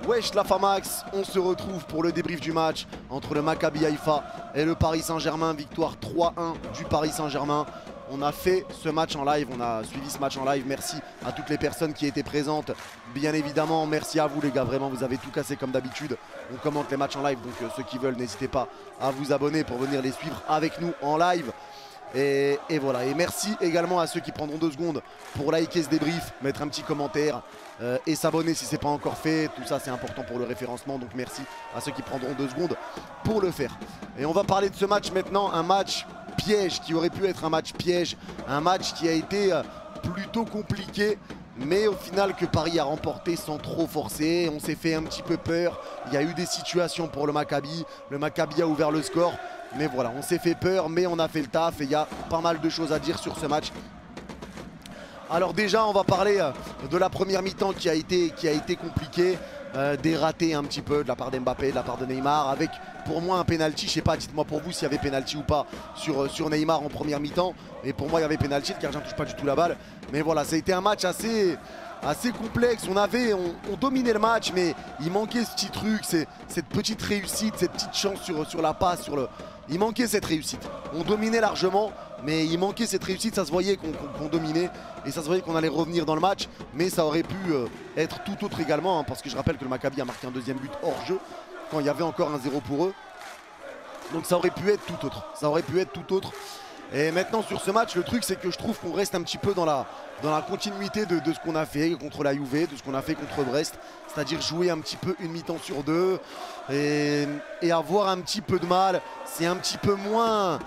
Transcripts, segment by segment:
Wesh la Famax, on se retrouve pour le débrief du match entre le Maccabi Haïfa et le Paris Saint-Germain. Victoire 3-1 du Paris Saint-Germain. On a fait ce match en live, on a suivi ce match en live. Merci à toutes les personnes qui étaient présentes. Bien évidemment, merci à vous les gars, vraiment vous avez tout cassé comme d'habitude. On commente les matchs en live, donc ceux qui veulent, n'hésitez pas à vous abonner pour venir les suivre avec nous en live. Et voilà, et merci également à ceux qui prendront 2 secondes pour liker ce débrief, mettre un petit commentaire et s'abonner si ce n'est pas encore fait. Tout ça c'est important pour le référencement, donc merci à ceux qui prendront 2 secondes pour le faire. Et on va parler de ce match maintenant, un match piège qui aurait pu être un match piège, un match qui a été plutôt compliqué, mais au final que Paris a remporté sans trop forcer. On s'est fait un petit peu peur, il y a eu des situations pour le Maccabi a ouvert le score. Mais voilà, on s'est fait peur, mais on a fait le taf et il y a pas mal de choses à dire sur ce match. Alors déjà, on va parler de la première mi-temps qui a été compliquée, des ratés un petit peu de la part d'Mbappé, de la part de Neymar, avec pour moi un penalty. Je sais pas, dites-moi pour vous s'il y avait penalty ou pas sur Neymar en première mi-temps. Mais pour moi, il y avait penalty, le gardien ne touche pas du tout la balle. Mais voilà, ça a été un match assez complexe. On dominait le match, mais il manquait ce petit truc, cette petite réussite, cette petite chance sur la passe, il manquait cette réussite. On dominait largement, mais il manquait cette réussite. Ça se voyait qu'on dominait et ça se voyait qu'on allait revenir dans le match. Mais ça aurait pu être tout autre également, hein, parce que je rappelle que le Maccabi a marqué un deuxième but hors jeu quand il y avait encore un 0 pour eux. Donc ça aurait pu être tout autre. Ça aurait pu être tout autre. Et maintenant sur ce match, le truc c'est que je trouve qu'on reste un petit peu dans la continuité de ce qu'on a fait contre la Juve, de ce qu'on a fait contre Brest. C'est-à-dire jouer un petit peu une mi-temps sur 2 et avoir un petit peu de mal. C'est un petit peu moins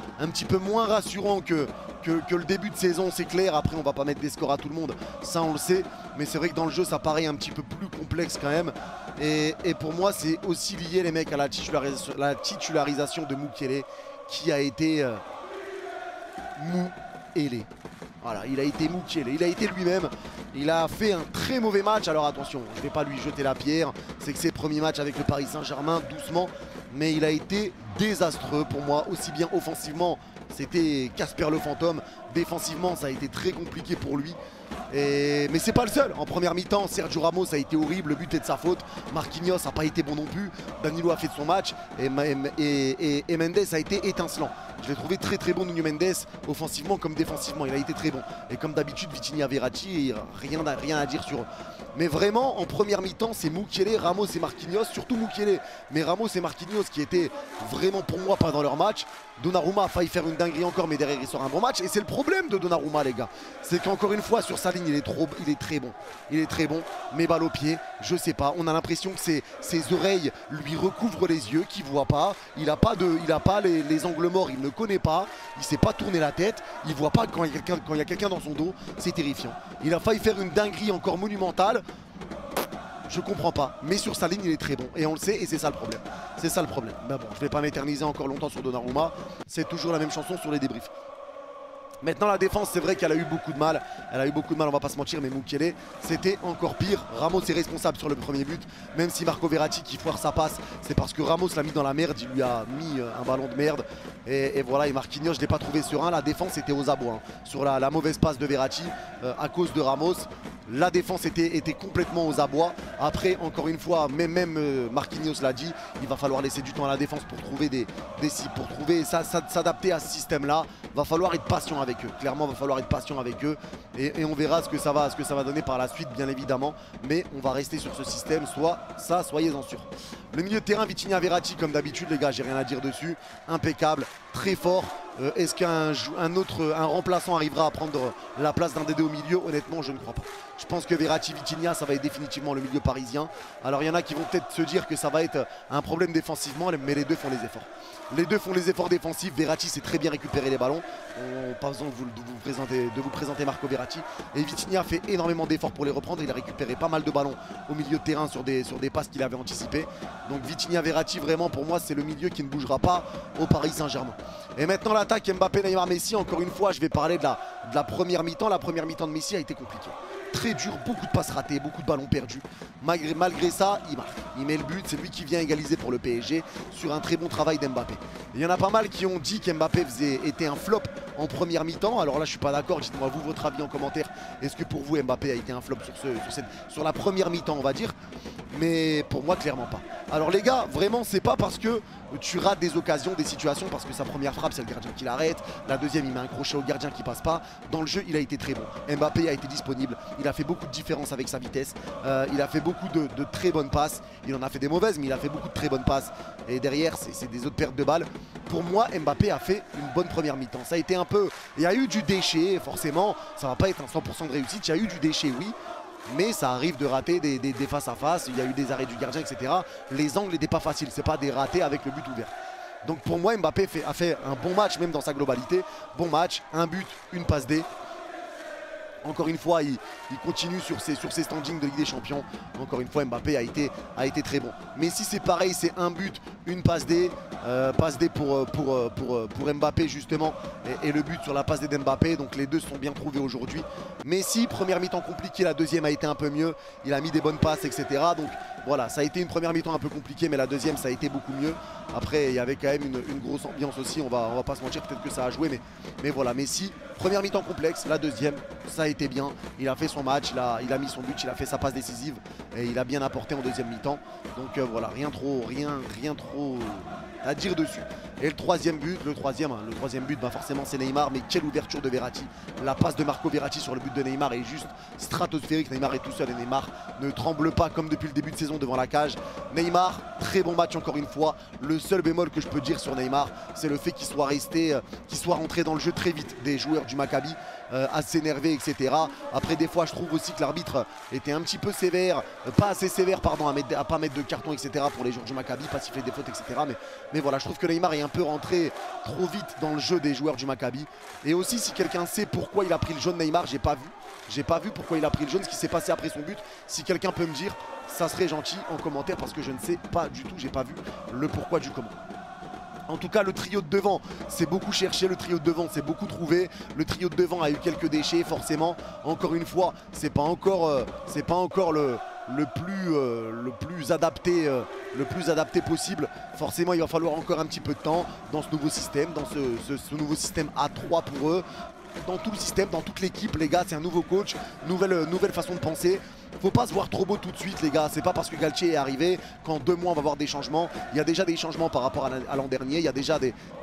rassurant que le début de saison, c'est clair. Après on va pas mettre des scores à tout le monde, ça on le sait. Mais c'est vrai que dans le jeu ça paraît un petit peu plus complexe quand même. Et pour moi c'est aussi lié les mecs à la titularisation de Mukiele qui a été... Mukiele. Voilà, il a été Mukiele, il a été lui-même. Il a fait un très mauvais match. Alors attention, je ne vais pas lui jeter la pierre. C'est que c'est le premier match avec le Paris Saint-Germain, doucement. Mais il a été désastreux pour moi, aussi bien offensivement. C'était Casper le fantôme. Défensivement, ça a été très compliqué pour lui. Mais c'est pas le seul. En première mi-temps, Sergio Ramos a été horrible. Le but est de sa faute. Marquinhos n'a pas été bon non plus. Danilo a fait de son match. Et Mendes a été étincelant. Je l'ai trouvé très bon, Nuno Mendes, offensivement comme défensivement. Il a été très bon. Et comme d'habitude, Vitinha, Verratti, rien à dire sur eux. Mais vraiment, en première mi-temps, c'est Mukiele, Ramos et Marquinhos. Surtout Mukiele. Mais Ramos et Marquinhos qui étaient vraiment pour moi pas dans leur match. Donnarumma a failli faire une dinguerie encore, mais derrière il sort un bon match. Et c'est le problème de Donnarumma, les gars. C'est qu'encore une fois, sur sa ligne, il est très bon. Il est très bon, mais balle au pied, je sais pas. On a l'impression que ses oreilles lui recouvrent les yeux, qu'il voit pas. Il a pas les angles morts, il ne connaît pas. Il sait pas tourner la tête. Il voit pas quand il y a quelqu'un dans son dos. C'est terrifiant. Il a failli faire une dinguerie encore monumentale. Je comprends pas, mais sur sa ligne il est très bon et on le sait et c'est ça le problème. C'est ça le problème. Mais bon, je vais pas m'éterniser encore longtemps sur Donnarumma. C'est toujours la même chanson sur les débriefs. Maintenant la défense, c'est vrai qu'elle a eu beaucoup de mal. Elle a eu beaucoup de mal, on va pas se mentir, mais Mukiele, c'était encore pire. Ramos est responsable sur le premier but. Même si Marco Verratti qui foire sa passe, c'est parce que Ramos l'a mis dans la merde. Il lui a mis un ballon de merde. Et voilà, et Marquinhos, je l'ai pas trouvé serein. La défense était aux abois, hein. Sur la mauvaise passe de Verratti à cause de Ramos. La défense était complètement aux abois. Après, encore une fois, même Marquinhos l'a dit, il va falloir laisser du temps à la défense pour trouver s'adapter à ce système-là. Va falloir être patient avec eux. Clairement, va falloir être patient avec eux. Et on verra ce que ça va donner par la suite, bien évidemment. Mais on va rester sur ce système, soyez-en sûrs. Le milieu de terrain, Vitinha, Verratti, comme d'habitude, les gars, j'ai rien à dire dessus. Impeccable, très fort. Est-ce qu'un remplaçant arrivera à prendre la place d'un des deux au milieu? Honnêtement, je ne crois pas. Je pense que Verratti, Vitinha, ça va être définitivement le milieu parisien. Alors il y en a qui vont peut-être se dire que ça va être un problème défensivement, mais les deux font les efforts. Les deux font les efforts défensifs. Verratti sait très bien récupérer les ballons. Pas besoin de vous présenter Marco Verratti. Et Vitinha fait énormément d'efforts pour les reprendre. Il a récupéré pas mal de ballons au milieu de terrain sur des passes qu'il avait anticipées. Donc Vitinha, Verratti, vraiment pour moi c'est le milieu qui ne bougera pas au Paris Saint-Germain. Et maintenant l'attaque Mbappé, Neymar, Messi. Encore une fois je vais parler de la première mi-temps. La première mi-temps de Messi a été compliquée. Très dur, beaucoup de passes ratées, beaucoup de ballons perdus. Malgré ça, il marque. Il met le but, c'est lui qui vient égaliser pour le PSG sur un très bon travail d'Mbappé. Il y en a pas mal qui ont dit qu'Mbappé était un flop en première mi-temps. Alors là je suis pas d'accord, dites-moi vous votre avis en commentaire. Est-ce que pour vous Mbappé a été un flop sur la première mi-temps on va dire? Mais pour moi clairement pas. Alors les gars, vraiment c'est pas parce que tu rates des occasions, des situations, parce que sa première frappe c'est le gardien qui l'arrête, la deuxième il met un crochet au gardien qui passe pas. Dans le jeu il a été très bon, Mbappé a été disponible, il a fait beaucoup de différence avec sa vitesse, il a fait beaucoup de très bonnes passes, il en a fait des mauvaises mais il a fait beaucoup de très bonnes passes. Et derrière c'est des autres pertes de balles. Pour moi Mbappé a fait une bonne première mi-temps, ça a été un peu, il y a eu du déchet forcément, ça va pas être un 100% de réussite, il y a eu du déchet oui. Mais ça arrive de rater des face à face, il y a eu des arrêts du gardien, etc. Les angles n'étaient pas faciles, c'est pas des ratés avec le but ouvert. Donc pour moi Mbappé a fait un bon match même dans sa globalité. Bon match, un but, une passe D. Encore une fois, il continue sur ses standings de Ligue des Champions. Encore une fois, Mbappé a été très bon. Mais si c'est pareil, c'est un but, une passe D. Passe D pour Mbappé justement. Et le but sur la passe D d'Mbappé. Donc les deux sont bien trouvés aujourd'hui. Messi, première mi-temps compliquée, la deuxième a été un peu mieux. Il a mis des bonnes passes, etc. Donc voilà, ça a été une première mi-temps un peu compliquée, mais la deuxième, ça a été beaucoup mieux. Après, il y avait quand même une grosse ambiance aussi. On va pas se mentir, peut-être que ça a joué. Mais voilà, Messi, première mi-temps complexe. La deuxième, ça a été bien, il a fait son match, il a mis son but, il a fait sa passe décisive et il a bien apporté en deuxième mi-temps. Donc voilà, rien trop à dire dessus. Et le troisième but, bah forcément c'est Neymar, mais quelle ouverture de Verratti. La passe de Marco Verratti sur le but de Neymar est juste stratosphérique. Neymar est tout seul et Neymar ne tremble pas comme depuis le début de saison devant la cage. Neymar, très bon match encore une fois. Le seul bémol que je peux dire sur Neymar, c'est le fait qu'il soit rentré dans le jeu très vite des joueurs du Maccabi, à s'énerver, etc. Après des fois je trouve aussi que l'arbitre était un petit peu sévère, pas assez sévère pardon, à pas mettre de carton, etc. pour les joueurs du Maccabi, pas siffler des fautes, etc. Mais voilà, je trouve que Neymar est un peu rentré trop vite dans le jeu des joueurs du Maccabi. Et aussi si quelqu'un sait pourquoi il a pris le jaune Neymar, j'ai pas vu pourquoi il a pris le jaune, ce qui s'est passé après son but. Si quelqu'un peut me dire, ça serait gentil en commentaire parce que je ne sais pas du tout, j'ai pas vu le pourquoi du comment. En tout cas le trio de devant c'est beaucoup cherché, le trio de devant c'est beaucoup trouvé. Le trio de devant a eu quelques déchets forcément. Encore une fois c'est pas encore le plus adapté possible. Forcément il va falloir encore un petit peu de temps dans ce nouveau système, dans ce nouveau système A3 pour eux. Dans tout le système, dans toute l'équipe les gars, c'est un nouveau coach, nouvelle façon de penser. Faut pas se voir trop beau tout de suite les gars, c'est pas parce que Galtier est arrivé qu'en 2 mois on va voir des changements. Il y a déjà des changements par rapport à l'an dernier, il y a déjà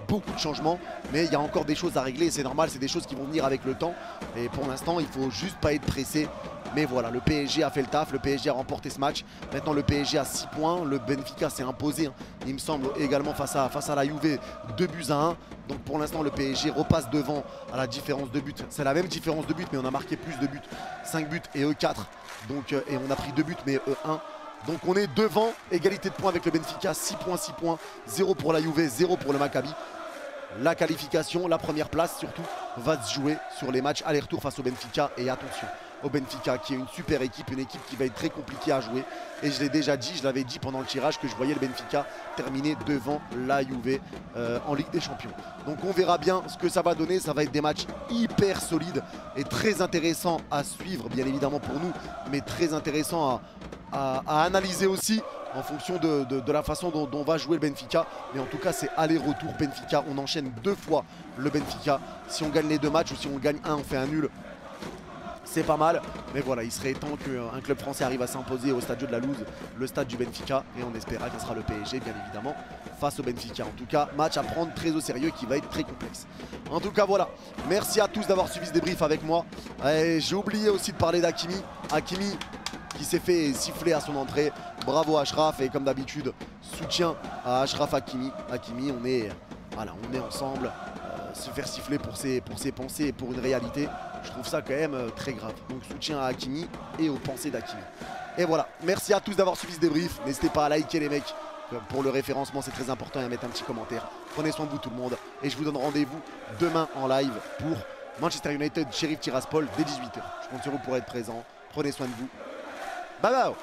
beaucoup de changements, mais il y a encore des choses à régler, c'est normal, c'est des choses qui vont venir avec le temps. Et pour l'instant il faut juste pas être pressé. Mais voilà, le PSG a fait le taf, le PSG a remporté ce match. Maintenant le PSG a 6 points, le Benfica s'est imposé, hein, il me semble également face à la Juve, 2-1. Donc pour l'instant le PSG repasse devant à la différence de but. C'est la même différence de but mais on a marqué plus de buts, 5 buts et eux 4. Donc, et on a pris 2 buts mais eux 1. Donc on est devant, égalité de points avec le Benfica, 6 points, 0 pour la Juve, 0 pour le Maccabi. La qualification, la première place surtout, va se jouer sur les matchs aller-retour face au Benfica. Et attention au Benfica qui est une super équipe, une équipe qui va être très compliquée à jouer. Et je l'ai déjà dit, je l'avais dit pendant le tirage que je voyais le Benfica terminer devant la Juve en Ligue des Champions. Donc on verra bien ce que ça va donner, ça va être des matchs hyper solides et très intéressants à suivre bien évidemment pour nous, mais très intéressants à analyser aussi en fonction de la façon dont va jouer le Benfica. Mais en tout cas c'est aller-retour Benfica, on enchaîne 2 fois le Benfica. Si on gagne les 2 matchs ou si on gagne un, on fait un nul, c'est pas mal. Mais voilà, il serait temps qu'un club français arrive à s'imposer au Stadio de la Luz, le stade du Benfica. Et on espérera que ce sera le PSG bien évidemment face au Benfica. En tout cas, match à prendre très au sérieux qui va être très complexe. En tout cas voilà, merci à tous d'avoir suivi ce débrief avec moi. J'ai oublié aussi de parler d'Hakimi. Hakimi qui s'est fait siffler à son entrée. Bravo Achraf et comme d'habitude, soutien à Achraf Hakimi. Hakimi, on est ensemble. Se faire siffler pour ses pensées et pour une réalité, je trouve ça quand même très grave. Donc soutien à Hakimi et aux pensées d'Hakimi. Et voilà, merci à tous d'avoir suivi ce débrief. N'hésitez pas à liker les mecs pour le référencement, c'est très important, et à mettre un petit commentaire. Prenez soin de vous tout le monde et je vous donne rendez-vous demain en live pour Manchester United Sheriff Tiraspol dès 18 h. Je compte sur vous pour être présent. Prenez soin de vous. Bye bye.